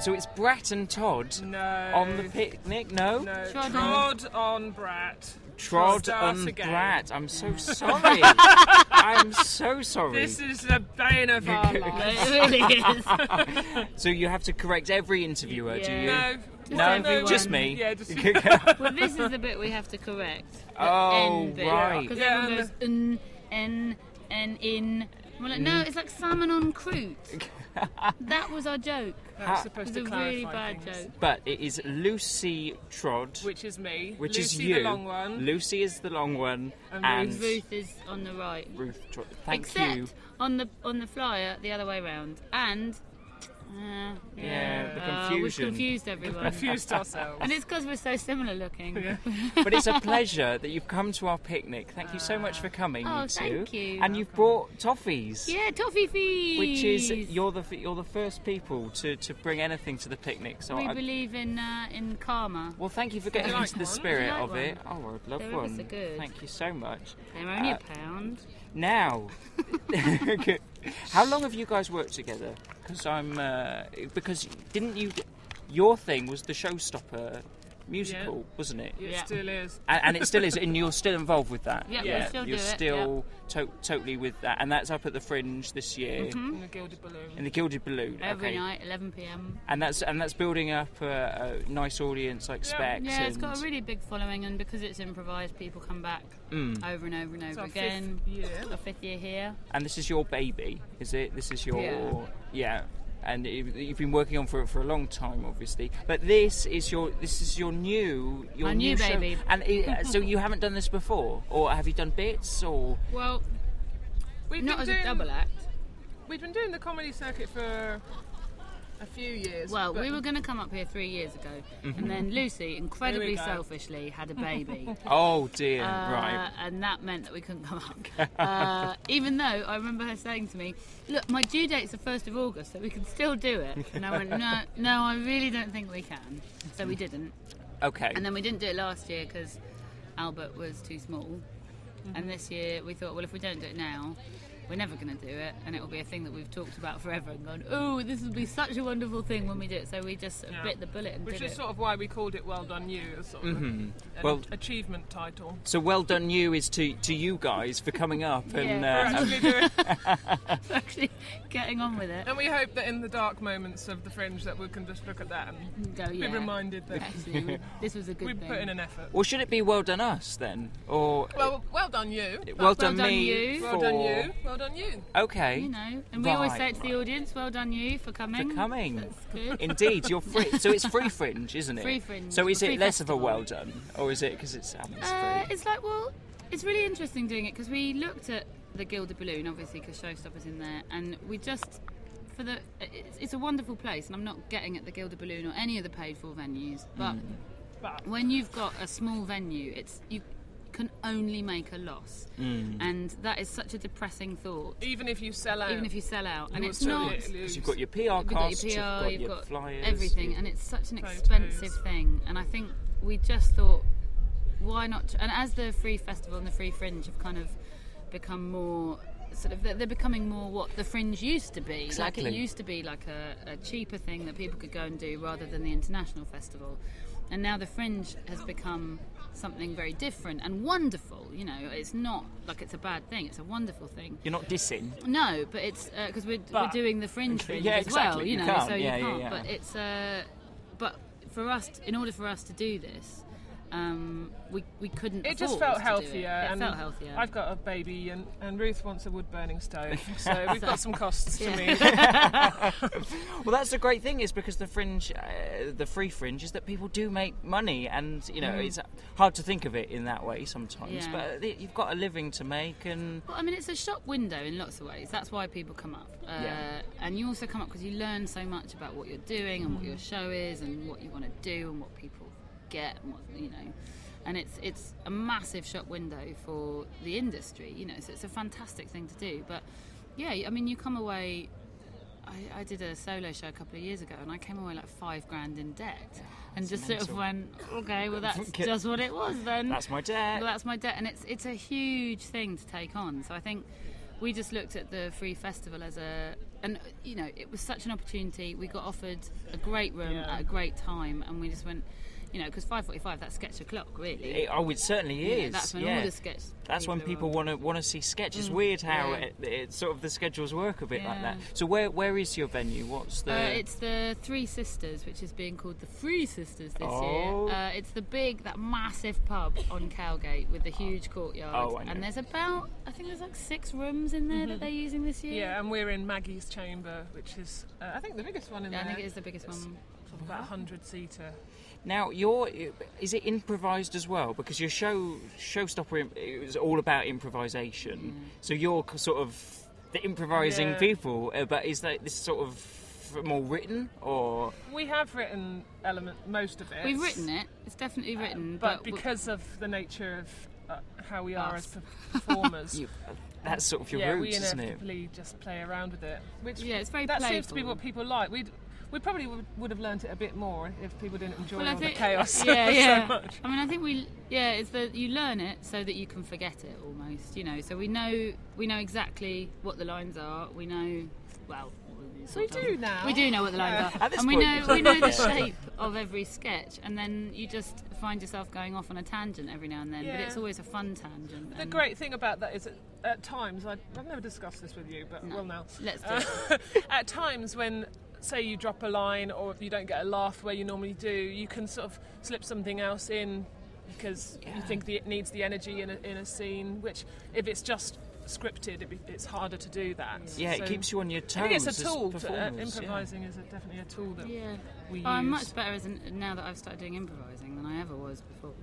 So it's Bratt and Todd on the picnic? No? No, Trodd on Bratt. Trodd on Bratt. I'm so sorry. I'm so sorry. This is the bane of our lives. It really is. So you have to correct every interviewer, do you? No, just me. Yeah, just Well, this is the bit we have to correct. Oh, right. Because everyone goes in. We're like, no, it's like salmon on croûte. That was our joke. That's supposed to It was a clarify really bad things. joke. But it is Lucy Trodd. Which is me. Which Lucy is you. the long one. Lucy is the long one. And Ruth is on the right. Ruth Trodd. Thank Except you. on the flyer, the other way round. And... the we've confusion. confused everyone. Confused ourselves. And it's because we're so similar looking. Yeah. But it's a pleasure that you've come to our picnic. Thank you so much for coming, Oh, you two. thank you. And you've brought toffees. Yeah, toffee fees. Which is you're the first people to bring anything to the picnic. So We believe in karma. well, thank you for getting like into the one? spirit Would you like of it. Oh, I'd love They're one. ever so good. Thank you so much. They're only £1. Now, how long have you guys worked together? Because didn't you? Your thing was the Showstopper musical, wasn't it? It Yeah. still is. And it still is, and you're still involved with that. Yeah, we still you're do it, still totally with that, and that's up at the Fringe this year In the Gilded Balloon. in the Gilded Balloon. Every okay. night, 11 p.m. And that's building up a nice audience, I expect. Yeah, it's and got a really big following, and because it's improvised, people come back over and over and over our again. 5th year. Our 5th year here. And this is your baby, is it? This is your Yeah. And you've been working on for a long time, obviously. But this is your new My new show. baby. And so you haven't done this before, or have you done bits, or? Well, We've not been as a double act. We've been doing the comedy circuit for a few years. Well, but we were going to come up here 3 years ago, and then Lucy, incredibly selfishly, had a baby. Oh dear, right. And that meant that we couldn't come up. Even though I remember her saying to me, look, my due date's the 1st of August, so we can still do it. And I went, no, I really don't think we can. So we didn't. Okay. And then we didn't do it last year because Albert was too small. And this year we thought, well, if we don't do it now, we're never going to do it, and it will be a thing that we've talked about forever and gone, oh, this will be such a wonderful thing when we do it. So we just bit the bullet and which did is it. sort of why we called it Well Done You, as sort of an achievement title. So well done you is to you guys for coming up and Actually doing. For actually getting on with it. And we hope that in the dark moments of the Fringe that we can just look at that and Go, be reminded that actually, this was a good we thing. put in an effort. Or should it be well done us then, or Well done you. well done done me? you. Well done you. Well done you. Okay. You know, and we always say it to the audience, well done you for coming. For coming. That's good. Indeed, you're free. So it's free Fringe, isn't it? Free Fringe. So is Free it less festival. of a well done, or is it because it's free? It's like, well, it's really interesting doing it because we looked at the Gilded Balloon, obviously, because Showstopper's in there, and we just, it's a wonderful place, and I'm not getting at the Gilded Balloon or any of the paid-for venues, but when you've got a small venue, you can only make a loss, and that is such a depressing thought. Even if you sell out. And it's not. Because you've got your PR You've got costs, your PR, you've got your flyers, everything, and it's such an Photos. expensive thing. And I think we just thought, why not? And as the Free Festival and the Free Fringe have kind of become more sort of, they're becoming more what the Fringe used to be. Exactly. Like it used to be like a cheaper thing that people could go and do rather than the international festival. And now the Fringe has become something very different and wonderful. You know, it's not like it's a bad thing; it's a wonderful thing. You're not dissing. No, but it's because we're doing the Fringe Yeah, as well. exactly. You know, You can't. so you Yeah, can't. yeah. But it's but for us, in order for us to do this, we couldn't. It just afford felt to do healthier. It felt healthier. I've got a baby, and Ruth wants a wood-burning stove, so we've got some costs to meet. Well, that's the great thing, is because the Fringe, the Free Fringe, is that people do make money, and you know it's hard to think of it in that way sometimes. Yeah. But you've got a living to make, and Well, I mean, it's a shop window in lots of ways. That's why people come up. And you also come up because you learn so much about what you're doing and what your show is and what you want to do and what people get and what, you know. And it's a massive shop window for the industry, you know, so it's a fantastic thing to do. But yeah, I mean, you come away. I did a solo show a couple of years ago, and I came away like $5,000 in debt, and just sort of went, okay, well that's just what it was then. that's my debt. Well, that's my debt, and it's a huge thing to take on. So I think we just looked at the Free Festival as and you know, it was such an opportunity. We got offered a great room at a great time, and we just went, you know, because 5:45, that's sketch o'clock, really. It certainly is. Yeah, that's when all the sketch. That's when people want to see sketch. It's weird how it sort of the schedules work a bit like that. So where is your venue? What's the? It's the Three Sisters, which is being called the Free Sisters this year. It's that massive pub on Cowgate with the huge courtyard. Oh, I know. And there's I think there's like 6 rooms in there that they're using this year. Yeah, and we're in Maggie's Chamber, which is I think the biggest one in there. I think it is the biggest one. Sort of about 100-seater. Now, is it improvised as well? Because your showstopper, it was all about improvisation. So you're sort of the improvising people, but is that this sort of more written, or? We have written most of it. We've written it. It's definitely written. But because of the nature of how we are as performers. That's sort of your roots, isn't it? We inevitably just play around with it. Which, it's very that playful. seems to be what people like. We probably would have learnt it a bit more if people didn't enjoy all the chaos so much. I mean, I think it's that you learn it so that you can forget it almost, you know. So we know exactly what the lines are. We know, we do now. We do know what the lines are, and we know the shape of every sketch. And then you just find yourself going off on a tangent every now and then. But it's always a fun tangent. The great thing about that is that at times I've never discussed this with you, but now let's do it. At times when, say, you drop a line or if you don't get a laugh where you normally do, you can sort of slip something else in because you think it needs the energy in a scene, which if it's just scripted, it's harder to do that. Yeah, so it keeps you on your toes. I think it's a tool. Improvising is definitely a tool that we use. I'm much better now that I've started doing improvising than I ever was before.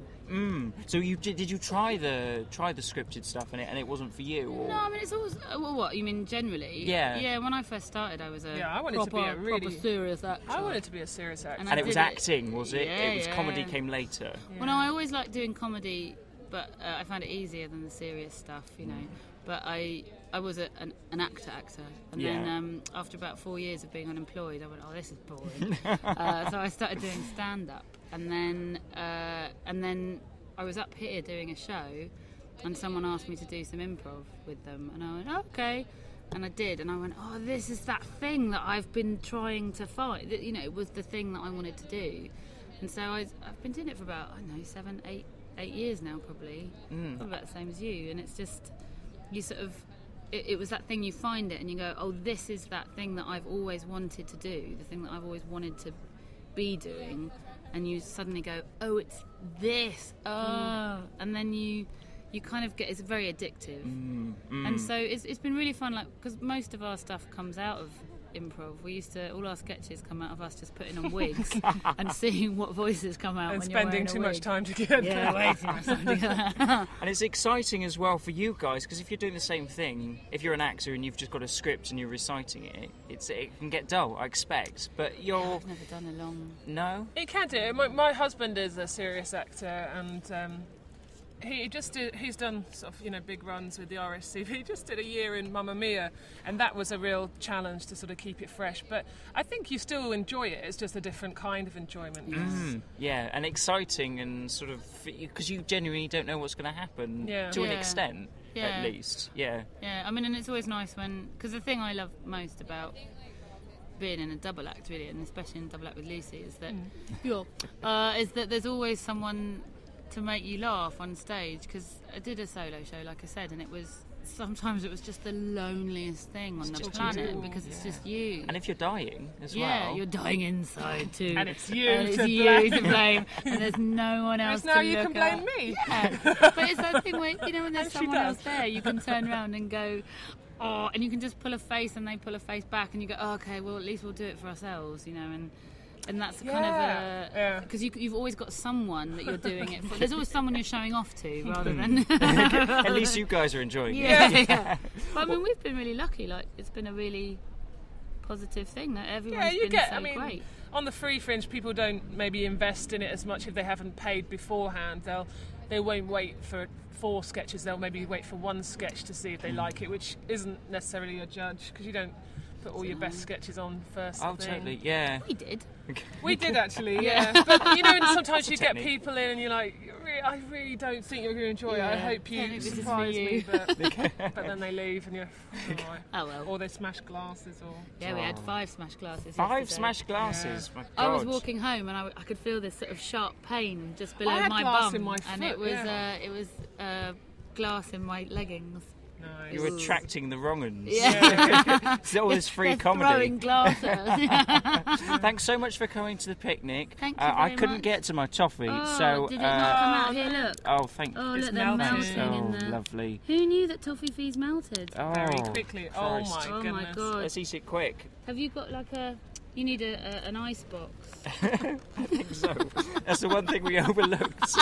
So did you try the scripted stuff and it wasn't for you? Or? No, I mean it's always. What you mean generally? Yeah. When I first started, I was I wanted to be a really serious actor. I wanted to be a serious actor, and it was acting, was it? Yeah, it was comedy came later. Yeah. Well, no, I always liked doing comedy, but I found it easier than the serious stuff, you know. But I was an actor, and then after about 4 years of being unemployed, I went, this is boring. So I started doing stand-up, and then I was up here doing a show, and someone asked me to do some improv with them, and I went, okay, and I did, and I went, this is that thing that I've been trying to find. You know, it was the thing that I wanted to do, and so I've been doing it for about 7, 8 years now, probably about the same as you, and it's just. You sort of, it was that thing, you find it and you go, this is that thing that I've always wanted to do, the thing that I've always wanted to be doing, and you suddenly go, it's this, and then you kind of get, it's very addictive, and so it's been really fun, like, because most of our stuff comes out of improv. All our sketches come out of us just putting on wigs and seeing what voices come out and when you're wearing spending too much time together. Way too much time together. And it's exciting as well for you guys, because if you're doing the same thing, if you're an actor and you've just got a script and you're reciting it, it can get dull, I expect. But I've never done a long. No, it can do. My husband is a serious actor, and he's done sort of big runs with the RSC. He just did a year in Mamma Mia, and that was a real challenge to sort of keep it fresh. But I think you still enjoy it. It's just a different kind of enjoyment. Yeah, and exciting, and sort of because you genuinely don't know what's going to happen to an extent, at least. Yeah. I mean, and it's always nice because the thing I love most about being in a double act, really, and especially in a double act with Lucy, is that there's always someone to make you laugh on stage, because I did a solo show, like I said, and sometimes it was just the loneliest thing on the planet, because it's just you. And if you're dying as well. Yeah, you're dying inside too. And it's you, to blame. And there's no one else to look at. Now you can blame me. Yeah. But it's that thing where, when there's someone else there, you can turn around and go, and you can just pull a face and they pull a face back, and you go, okay, well, at least we'll do it for ourselves, and that's kind of because you've always got someone that you're doing it for. There's always someone you're showing off to, rather than. At least you guys are enjoying it. Yeah. But I mean, we've been really lucky. Like, it's been a really positive thing that everyone's been great. On the Free Fringe, people don't maybe invest in it as much if they haven't paid beforehand. They won't wait for 4 sketches. They'll maybe wait for 1 sketch to see if they like it, which isn't necessarily a judge, because you don't put all your best sketches on first. Oh, thing. totally, yeah. We did. We did actually, yeah. But you know, and sometimes you get technique. people in and you're like, I really don't think you're going to enjoy it. I hope you This is for surprise me, you. but then they leave and you're alright. Oh well. Or they smash glasses, or Yeah, we had 5 smashed glasses. 5 yesterday. smashed glasses. My God. I was walking home and I could feel this sort of sharp pain just below I had my glass bum, in my and foot, it was yeah. glass in my leggings. Nice. You were attracting the wrong uns. Yeah. It's all this free They're comedy. throwing glasses. Thanks so much for coming to the picnic. Thank you I very couldn't much. get to my toffee, Oh, so did it not come out here? Look. oh, thank Oh, It's look, they're melting. melting in oh, there. lovely. Who knew that toffee fees melted? Oh, Very quickly. Oh Christ. my Oh goodness. my god! Let's eat it quick. Have you got like a? You need an ice box. I think so. That's the one thing we overlooked.